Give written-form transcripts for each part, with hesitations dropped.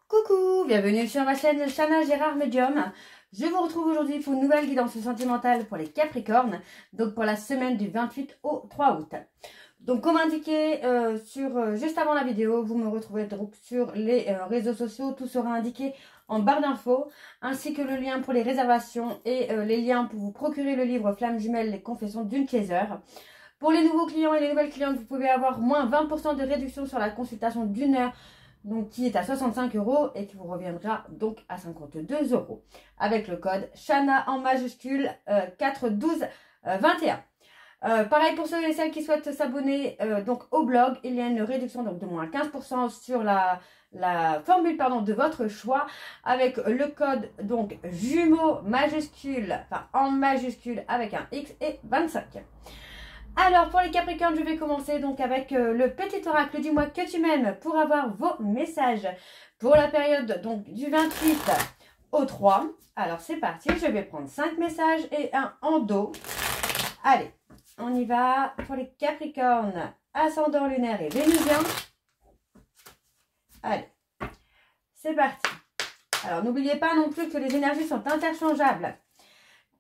Coucou, bienvenue sur ma chaîne Chana Gérard Medium. Je vous retrouve aujourd'hui pour une nouvelle guidance sentimentale pour les Capricornes, donc pour la semaine du 28 au 3 août. Donc comme indiqué juste avant la vidéo, vous me retrouvez donc sur les réseaux sociaux, tout sera indiqué en barre d'infos, ainsi que le lien pour les réservations et les liens pour vous procurer le livre Flamme Jumelle, les confessions d'une chaser. Pour les nouveaux clients et les nouvelles clientes, vous pouvez avoir moins 20% de réduction sur la consultation d'1 heure, donc qui est à 65 € et qui vous reviendra donc à 52 € avec le code Chana en majuscule 41221. Pareil pour ceux et celles qui souhaitent s'abonner donc au blog, il y a une réduction donc de moins 15% sur la formule de votre choix avec le code donc jumeaux majuscule, enfin en majuscule avec un X et 25. Alors pour les Capricornes, je vais commencer donc avec le petit oracle du mois que tu m'aimes pour avoir vos messages pour la période donc du 28 au 3. Alors c'est parti, je vais prendre 5 messages et un en dos. Allez, on y va pour les Capricornes, ascendant lunaire et vénusien. Allez, c'est parti. Alors n'oubliez pas non plus que les énergies sont interchangeables.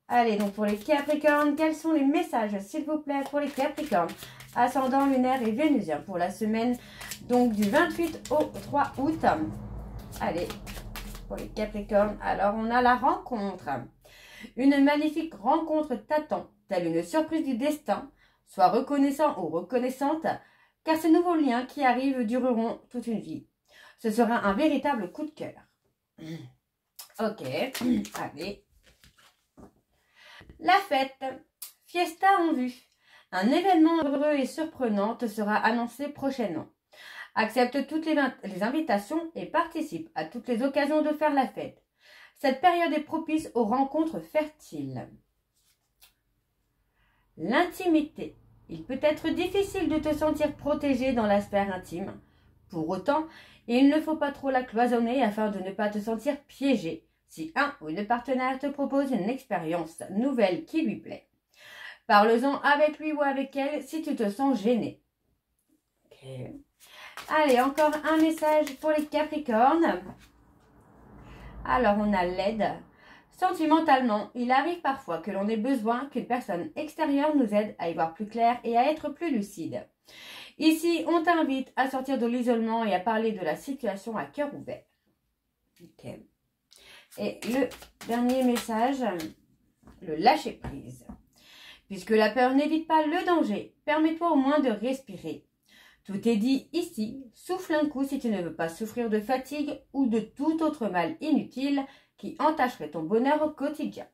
Allez, donc pour les Capricornes, quels sont les messages, s'il vous plaît, pour les Capricornes, ascendant lunaire et vénusien, pour la semaine donc du 28 au 3 août. Allez, pour les Capricornes, alors on a la rencontre. Une magnifique rencontre t'attend, telle une surprise du destin. Sois reconnaissant ou reconnaissante, car ces nouveaux liens qui arrivent dureront toute une vie. Ce sera un véritable coup de cœur. Ok, allez. La fête, fiesta en vue. Un événement heureux et surprenant te sera annoncé prochainement. Accepte toutes les invitations et participe à toutes les occasions de faire la fête. Cette période est propice aux rencontres fertiles. L'intimité. Il peut être difficile de te sentir protégé dans la sphère intime. Pour autant, il ne faut pas trop la cloisonner afin de ne pas te sentir piégé si un ou une partenaire te propose une expérience nouvelle qui lui plaît. Parle-en avec lui ou avec elle si tu te sens gêné. Okay. Allez, encore un message pour les Capricornes. Alors, on a l'aide. Sentimentalement, il arrive parfois que l'on ait besoin qu'une personne extérieure nous aide à y voir plus clair et à être plus lucide. Ici, on t'invite à sortir de l'isolement et à parler de la situation à cœur ouvert. Ok. Et le dernier message, le lâcher prise. Puisque la peur n'évite pas le danger, permets-toi au moins de respirer. Tout est dit ici, souffle un coup si tu ne veux pas souffrir de fatigue ou de tout autre mal inutile qui entacherait ton bonheur au quotidien.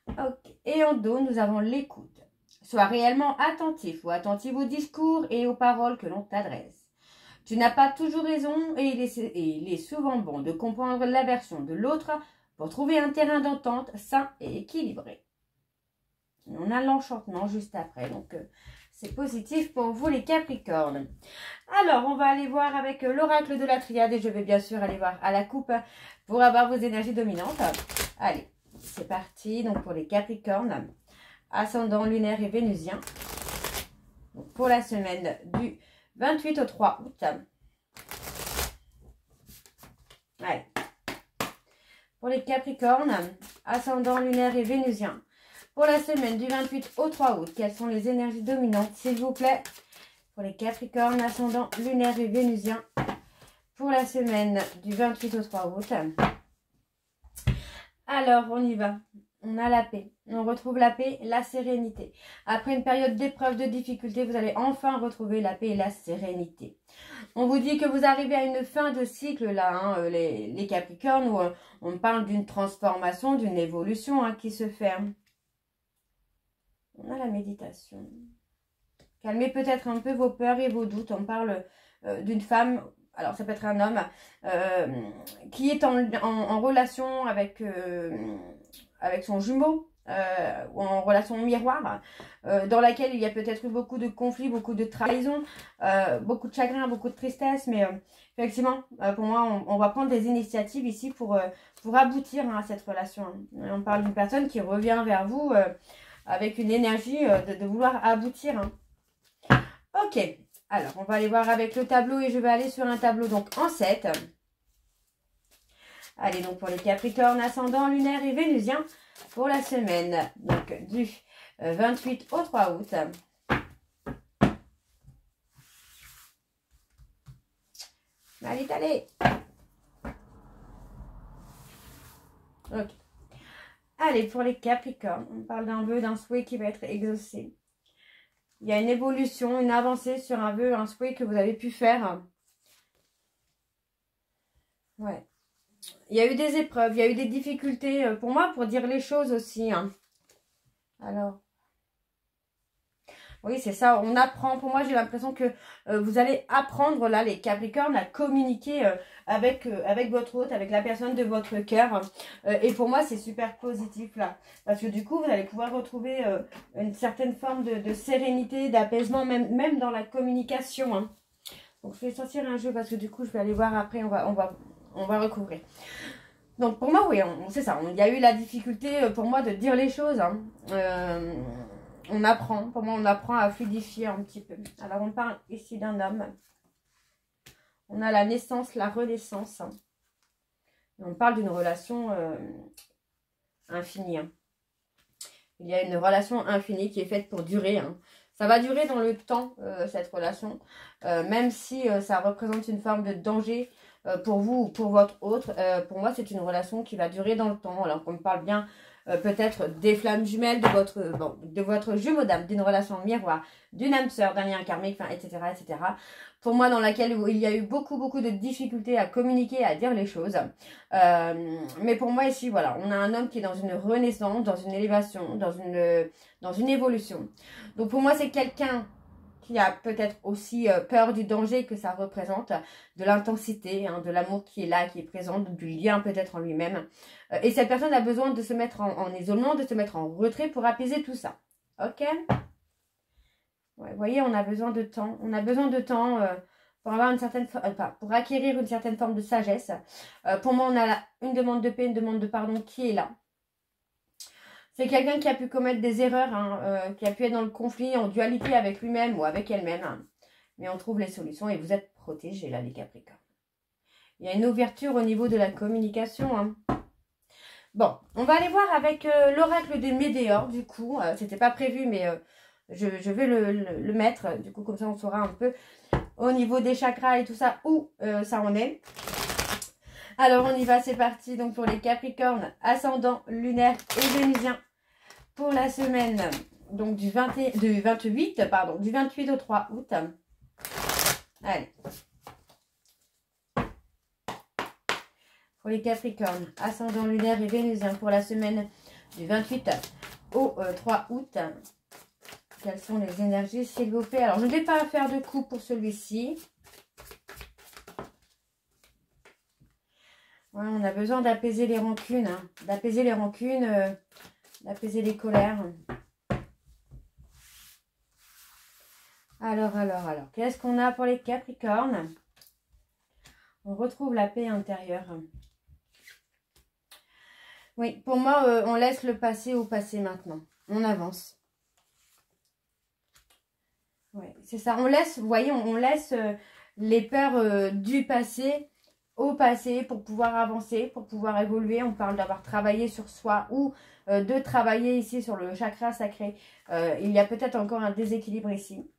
Okay. Et en dos, nous avons l'écoute. Sois réellement attentif ou attentive aux discours et aux paroles que l'on t'adresse. Tu n'as pas toujours raison et il est souvent bon de comprendre la version de l'autre pour trouver un terrain d'entente sain et équilibré. On a l'enchantement juste après, donc c'est positif pour vous les Capricornes. Alors, on va aller voir avec l'oracle de la triade et je vais bien sûr aller voir à la coupe pour avoir vos énergies dominantes. Allez, c'est parti. Donc pour les Capricornes, ascendant lunaire et vénusien, donc pour la semaine du 28 au 3 août. Allez. Pour les Capricornes, ascendant lunaire et vénusien. Pour la semaine du 28 au 3 août, quelles sont les énergies dominantes, s'il vous plaît? Pour les Capricornes, ascendant lunaire et vénusien. Pour la semaine du 28 au 3 août. Alors, on y va. On a la paix. On retrouve la paix, la sérénité. Après une période d'épreuves, de difficultés, vous allez enfin retrouver la paix et la sérénité. On vous dit que vous arrivez à une fin de cycle là, hein, les Capricornes, où on parle d'une transformation, d'une évolution qui se fait. On a la méditation. Calmez peut-être un peu vos peurs et vos doutes. On parle d'une femme, alors ça peut être un homme, qui est en relation avec son jumeau, ou en relation miroir, dans laquelle il y a peut-être eu beaucoup de conflits, beaucoup de trahison, beaucoup de chagrin, beaucoup de tristesse, mais effectivement, pour moi, on va prendre des initiatives ici pour aboutir à cette relation. On parle d'une personne qui revient vers vous avec une énergie de vouloir aboutir. Ok, alors on va aller voir avec le tableau et je vais aller sur un tableau donc en 7. Allez, donc pour les Capricornes, ascendant lunaire et vénusien pour la semaine. Donc du 28 au 3 août. Allez, allez. Ok. Allez, pour les Capricornes, on parle d'un vœu, d'un souhait qui va être exaucé. Il y a une évolution, une avancée sur un vœu, un souhait que vous avez pu faire. Ouais. Il y a eu des épreuves, il y a eu des difficultés pour moi, pour dire les choses aussi. Hein. Alors, oui, c'est ça, on apprend. Pour moi, j'ai l'impression que vous allez apprendre, là, les Capricornes, à communiquer avec votre hôte, avec la personne de votre cœur. Et pour moi, c'est super positif, là. Parce que du coup, vous allez pouvoir retrouver une certaine forme de sérénité, d'apaisement, même dans la communication. Hein. Donc, je vais sortir un jeu parce que du coup, je vais aller voir après, on va recouvrir. Donc, pour moi, oui, c'est ça. Il y a eu la difficulté, pour moi, de dire les choses. Hein. On apprend, pour moi, on apprend à fluidifier un petit peu. Alors, on parle ici d'un homme. On a la naissance, la renaissance. Hein. On parle d'une relation infinie. Hein. Il y a une relation infinie qui est faite pour durer. Hein. Ça va durer dans le temps, cette relation. Même si ça représente une forme de danger pour vous ou pour votre autre. Pour moi, c'est une relation qui va durer dans le temps. Alors qu'on me parle bien peut-être des flammes jumelles, de votre jumeau d'âme, d'une relation miroir, d'une âme sœur, d'un lien karmique, enfin, etc., etc. Pour moi, dans laquelle il y a eu beaucoup de difficultés à communiquer, à dire les choses. Mais pour moi, ici, voilà, on a un homme qui est dans une renaissance, dans une élévation, dans une évolution. Donc, pour moi, c'est quelqu'un qui a peut-être aussi peur du danger que ça représente, de l'intensité, hein, de l'amour qui est là, qui est présent, du lien peut-être en lui-même. Et cette personne a besoin de se mettre en isolement, de se mettre en retrait pour apaiser tout ça. Ok? Ouais, vous voyez, on a besoin de temps. On a besoin de temps pour avoir une certaine pour acquérir une certaine forme de sagesse. Pour moi, on a une demande de paix, une demande de pardon qui est là. C'est quelqu'un qui a pu commettre des erreurs, hein, qui a pu être dans le conflit, en dualité avec lui-même ou avec elle-même. Hein. Mais on trouve les solutions et vous êtes protégés là, les Capricornes. Il y a une ouverture au niveau de la communication. Hein. Bon, on va aller voir avec l'oracle des Médéors, du coup. C'était pas prévu, mais je vais le mettre. Du coup, comme ça, on saura un peu au niveau des chakras et tout ça, où ça en est. Alors, on y va, c'est parti. Donc, pour les Capricornes, ascendant, lunaire et vénusien. Pour la semaine donc du 28 au 3 août. Allez. Pour les Capricornes, ascendant lunaire et vénusien pour la semaine du 28 au 3 août. Quelles sont les énergies s'il vous plaît? Alors, je ne vais pas faire de coup pour celui-ci. Ouais, on a besoin d'apaiser les rancunes. Hein. D'apaiser les rancunes. D'apaiser les colères. Alors, qu'est-ce qu'on a pour les Capricornes? On retrouve la paix intérieure. Oui, pour moi, on laisse le passé au passé maintenant. On avance. Oui, c'est ça. On laisse, vous voyez, on laisse les peurs du passé au passé pour pouvoir avancer, pour pouvoir évoluer. On parle d'avoir travaillé sur soi ou de travailler ici sur le chakra sacré. Il y a peut-être encore un déséquilibre ici.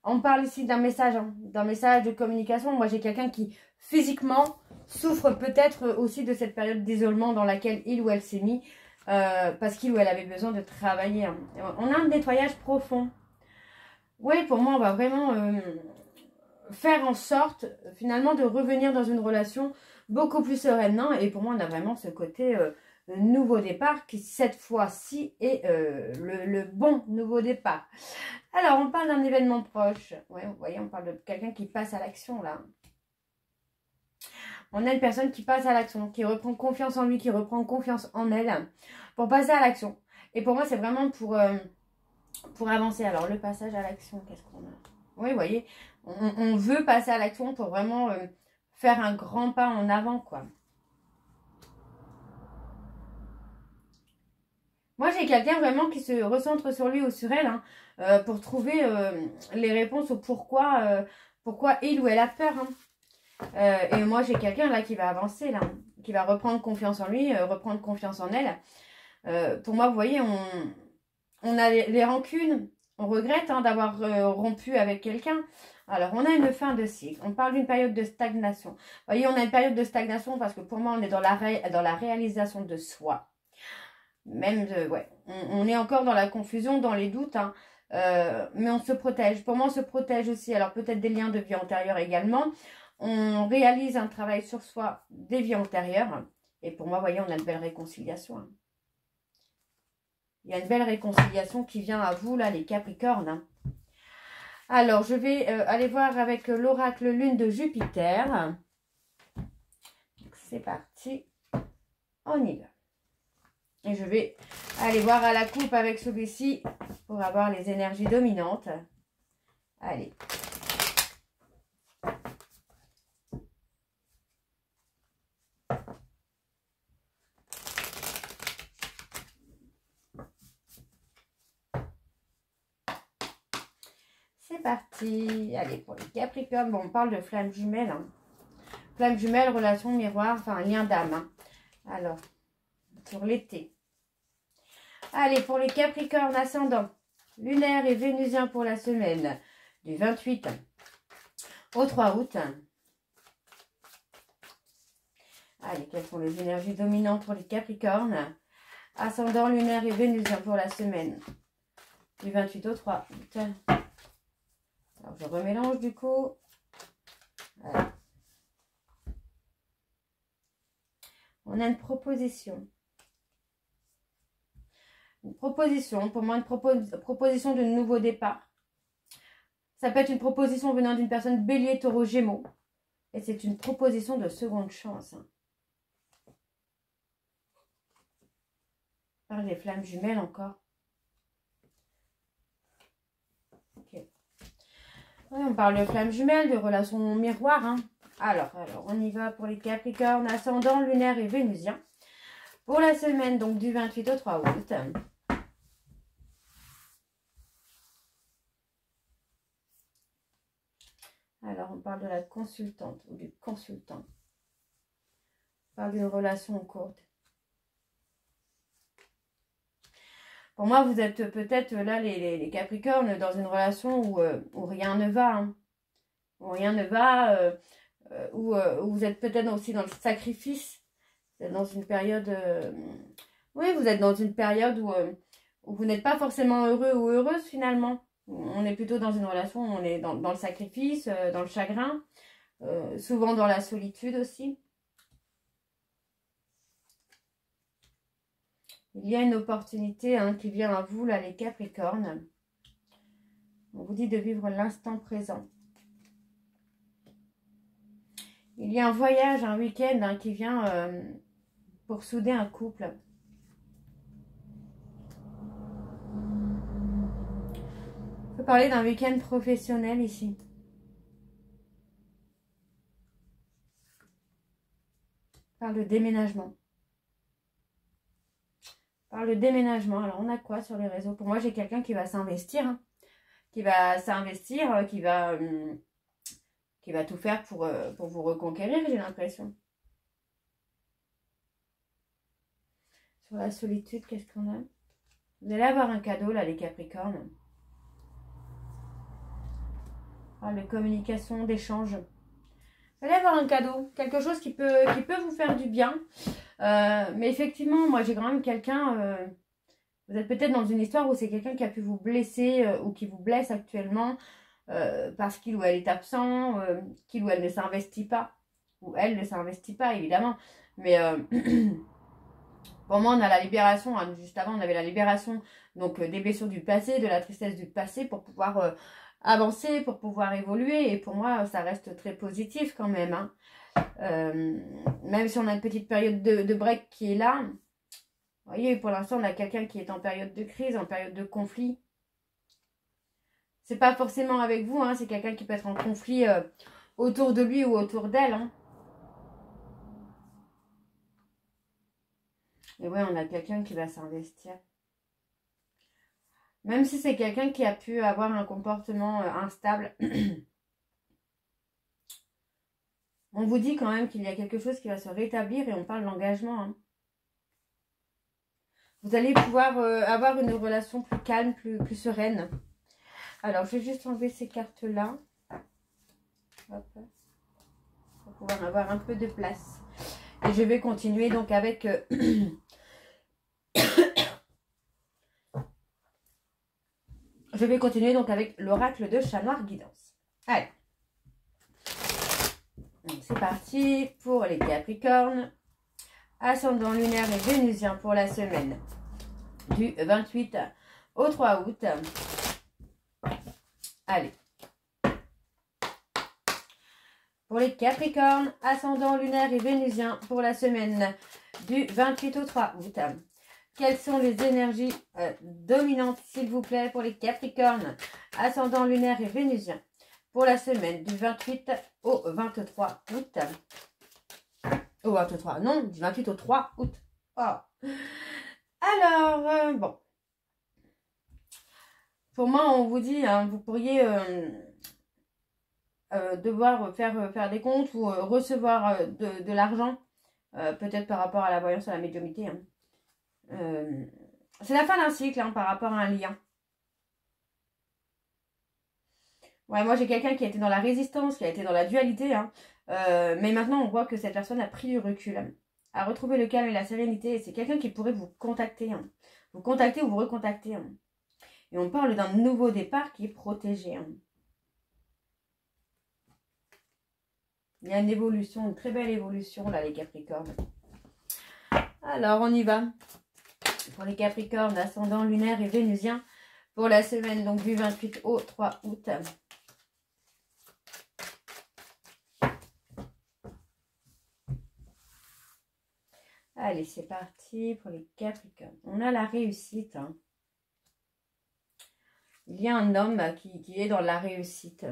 On parle ici d'un message, hein, d'un message de communication. Moi, j'ai quelqu'un qui physiquement souffre peut-être aussi de cette période d'isolement dans laquelle il ou elle s'est mis parce qu'il ou elle avait besoin de travailler. Hein. On a un nettoyage profond. Oui, pour moi, on va vraiment faire en sorte finalement de revenir dans une relation beaucoup plus sereine. Hein. Et pour moi, on a vraiment ce côté nouveau départ qui cette fois-ci est le bon nouveau départ. Alors, on parle d'un événement proche. Ouais, vous voyez, on parle de quelqu'un qui passe à l'action là. On a une personne qui passe à l'action, qui reprend confiance en lui, qui reprend confiance en elle pour passer à l'action. Et pour moi, c'est vraiment pour avancer. Alors, le passage à l'action, qu'est-ce qu'on a? Oui, vous voyez, on veut passer à l'action pour vraiment faire un grand pas en avant, quoi. Moi, j'ai quelqu'un vraiment qui se recentre sur lui ou sur elle hein, pour trouver les réponses au pourquoi il ou elle a peur. Hein. Et moi, j'ai quelqu'un là qui va avancer, là. qui va reprendre confiance en lui, reprendre confiance en elle. Pour moi, vous voyez, on a les rancunes, on regrette hein, d'avoir rompu avec quelqu'un. Alors, on a une fin de cycle. On parle d'une période de stagnation. Vous voyez, on a une période de stagnation parce que pour moi, on est dans la réalisation de soi. Même, ouais, on est encore dans la confusion, dans les doutes, hein. Mais on se protège. Pour moi, on se protège aussi. Alors, peut-être des liens de vie antérieure également. On réalise un travail sur soi des vies antérieures. Et pour moi, vous voyez, on a une belle réconciliation. Hein. Il y a une belle réconciliation qui vient à vous, là, les Capricornes. Hein. Alors, je vais aller voir avec l'oracle lune de Jupiter. C'est parti. On y va. Et je vais aller voir à la coupe avec celui-ci pour avoir les énergies dominantes. Allez. C'est parti. Allez, pour les Capricornes, bon, on parle de flamme jumelle. Hein. Flamme jumelle, relation miroir, enfin, lien d'âme. Hein. Alors, sur l'été. Allez, pour les Capricornes, ascendant, lunaire et vénusien pour la semaine du 28 au 3 août. Allez, quelles sont les énergies dominantes pour les Capricornes? Ascendant, lunaire et vénusien pour la semaine du 28 au 3 août. Alors, je remélange du coup. Voilà. On a une proposition. Une proposition, pour moi, une proposition de nouveau départ. Ça peut être une proposition venant d'une personne bélier, taureau, gémeaux. Et c'est une proposition de seconde chance. Hein. Par les flammes jumelles encore. Ok. Ouais, on parle de flammes jumelles, de relations miroirs. Hein. Alors, on y va pour les Capricornes, ascendant, lunaire et vénusien. Pour la semaine, donc, du 28 au 3 août. Alors, on parle de la consultante ou du consultant. On parle d'une relation courte. Pour moi, vous êtes peut-être là, les Capricornes, dans une relation où rien ne va. Hein. Où rien ne va, où vous êtes peut-être aussi dans le sacrifice. Vous êtes dans une période... oui, vous êtes dans une période où vous n'êtes pas forcément heureux ou heureuse finalement. On est plutôt dans une relation où on est dans le sacrifice, dans le chagrin, souvent dans la solitude aussi. Il y a une opportunité hein, qui vient à vous, là, les Capricornes. On vous dit de vivre l'instant présent. Il y a un voyage, un week-end hein, qui vient pour souder un couple. On peut parler d'un week-end professionnel ici. On parle de déménagement. On parle de déménagement. Alors, on a quoi sur les réseaux? Pour moi, j'ai quelqu'un qui va s'investir. Hein, qui va s'investir, qui va tout faire pour vous reconquérir, j'ai l'impression. Sur la solitude, qu'est-ce qu'on a? Vous allez avoir un cadeau, là, les Capricornes. Ah, de communication, d'échange. Vous allez avoir un cadeau, quelque chose qui peut vous faire du bien. Mais effectivement, moi, j'ai quand même quelqu'un... vous êtes peut-être dans une histoire où c'est quelqu'un qui a pu vous blesser ou qui vous blesse actuellement parce qu'il ou elle est absent, qu'il ou elle ne s'investit pas. Ou elle ne s'investit pas, évidemment. Mais... pour moi, on a la libération, hein, juste avant, on avait la libération donc des blessures du passé, de la tristesse du passé pour pouvoir avancer, pour pouvoir évoluer. Et pour moi, ça reste très positif quand même. Hein. Même si on a une petite période de break qui est là. Vous voyez, pour l'instant, on a quelqu'un qui est en période de crise, en période de conflit. C'est pas forcément avec vous, hein, c'est quelqu'un qui peut être en conflit autour de lui ou autour d'elle. Hein. Et ouais, on a quelqu'un qui va s'investir. Même si c'est quelqu'un qui a pu avoir un comportement instable. On vous dit quand même qu'il y a quelque chose qui va se rétablir et on parle d'engagement. Hein. Vous allez pouvoir avoir une relation plus calme, plus sereine. Alors, je vais juste enlever ces cartes-là. Pour pouvoir avoir un peu de place. Et je vais continuer donc avec... je vais continuer donc avec l'oracle de Chat Noir Guidance. Allez. C'est parti pour les Capricornes. Ascendant lunaire et vénusien pour la semaine du 28 au 3 août. Allez. Pour les Capricornes, ascendant lunaire et vénusien pour la semaine du 28 au 3 août. Quelles sont les énergies dominantes, s'il vous plaît, pour les Capricornes, ascendant lunaire et vénusien pour la semaine du 28 au 23 août. Au 23, non, du 28 au 3 août. Oh. Alors, bon. Pour moi, on vous dit, hein, vous pourriez devoir faire des comptes ou recevoir de l'argent, peut-être par rapport à la voyance, à la médiumnité. Hein. C'est la fin d'un cycle hein, par rapport à un lien. Ouais, moi j'ai quelqu'un qui a été dans la résistance, qui a été dans la dualité, hein, mais maintenant on voit que cette personne a pris du recul, hein, a retrouvé le calme et la sérénité, et c'est quelqu'un qui pourrait vous contacter, hein, vous contacter ou vous recontacter. Hein. Et on parle d'un nouveau départ qui est protégé. Hein. Il y a une évolution, une très belle évolution là les Capricornes. Alors on y va. Pour les Capricornes, ascendant lunaire et vénusien, pour la semaine donc du 28 au 3 août. Allez, c'est parti pour les Capricornes. On a la réussite. Hein. Il y a un homme qui est dans la réussite.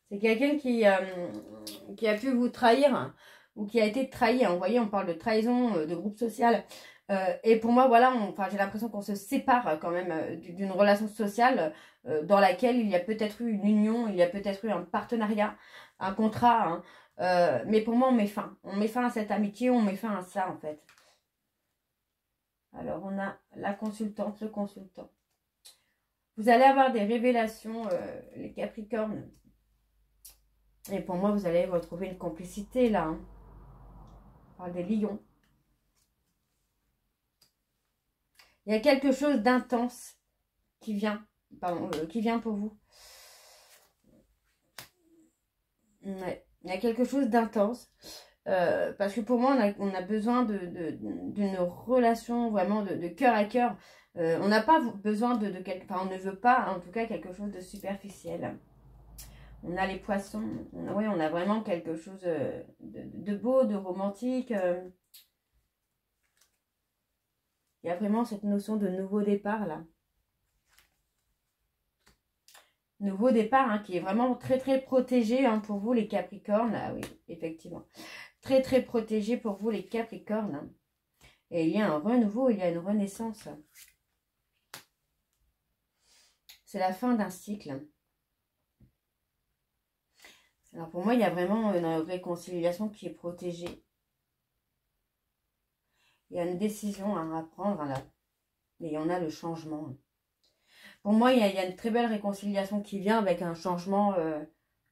C'est quelqu'un qui a pu vous trahir hein, ou qui a été trahi. Hein. Vous voyez, on parle de trahison, de groupe social. Et pour moi, voilà, j'ai l'impression qu'on se sépare quand même d'une relation sociale dans laquelle il y a peut-être eu une union, il y a peut-être eu un partenariat, un contrat. Hein, mais pour moi, on met fin. On met fin à cette amitié, on met fin à ça en fait. Alors, on a la consultante, le consultant. Vous allez avoir des révélations, les Capricornes. Et pour moi, vous allez retrouver une complicité là. Hein. On parle des lions. Il y a quelque chose d'intense qui vient. Qui vient pour vous. Ouais, il y a quelque chose d'intense. Parce que pour moi, on a besoin d'une relation vraiment de cœur à cœur. On n'a pas besoin on ne veut pas, en tout cas, quelque chose de superficiel. On a les poissons. Oui, on a vraiment quelque chose de beau, de romantique. Il y a vraiment cette notion de nouveau départ, là. Nouveau départ, hein, qui est vraiment très, très protégé hein, pour vous, les Capricornes. Ah oui, effectivement. Très, très protégé pour vous, les Capricornes. Hein. Et il y a un renouveau, il y a une renaissance. C'est la fin d'un cycle. Alors pour moi, il y a vraiment une réconciliation qui est protégée. Il y a une décision à prendre là. Et on a le changement. Pour moi, il y a une très belle réconciliation qui vient avec un changement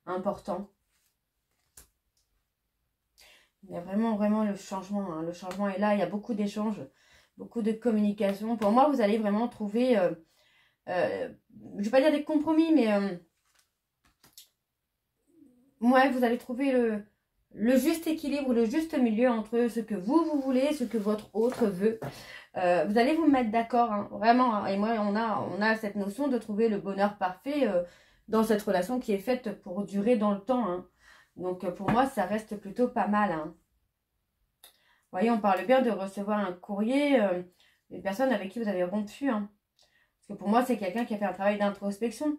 important. Il y a vraiment, vraiment le changement. Hein. Le changement est là. Il y a beaucoup d'échanges, beaucoup de communication. Pour moi, vous allez vraiment trouver, je ne vais pas dire des compromis, mais ouais, vous allez trouver le juste équilibre, le juste milieu entre ce que vous voulez et ce que votre autre veut. Vous allez vous mettre d'accord, hein, vraiment. Hein, et moi, on a cette notion de trouver le bonheur parfait dans cette relation qui est faite pour durer dans le temps. Hein. Donc, pour moi, ça reste plutôt pas mal. Hein. Vous voyez, on parle bien de recevoir un courrier des personnes avec qui vous avez rompu. Hein. Parce que pour moi, c'est quelqu'un qui a fait un travail d'introspection.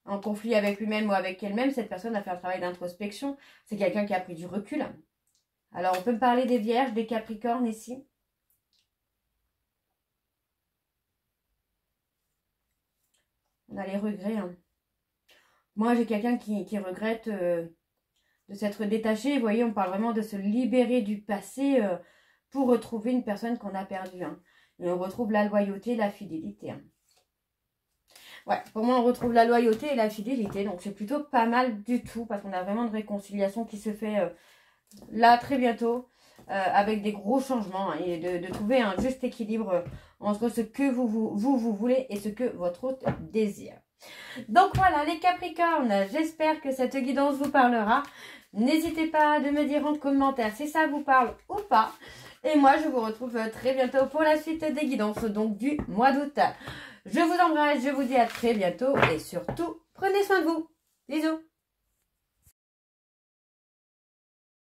En conflit avec lui-même ou avec elle-même, cette personne a fait un travail d'introspection. C'est quelqu'un qui a pris du recul. Alors, on peut me parler des Vierges, des Capricornes ici. on a les regrets. Hein. Moi, j'ai quelqu'un qui regrette de s'être détaché. Vous voyez, on parle vraiment de se libérer du passé pour retrouver une personne qu'on a perdue. Hein. Et on retrouve la loyauté, la fidélité. Hein. Ouais, pour moi, on retrouve la loyauté et la fidélité. Donc, c'est plutôt pas mal du tout parce qu'on a vraiment une réconciliation qui se fait là très bientôt avec des gros changements hein, et de trouver un juste équilibre entre ce que vous voulez et ce que votre hôte désire. Donc voilà les Capricornes, j'espère que cette guidance vous parlera. N'hésitez pas de me dire en commentaire si ça vous parle ou pas. Et moi, je vous retrouve très bientôt pour la suite des guidances donc du mois d'août. Je vous embrasse, je vous dis à très bientôt et surtout, prenez soin de vous. Bisous.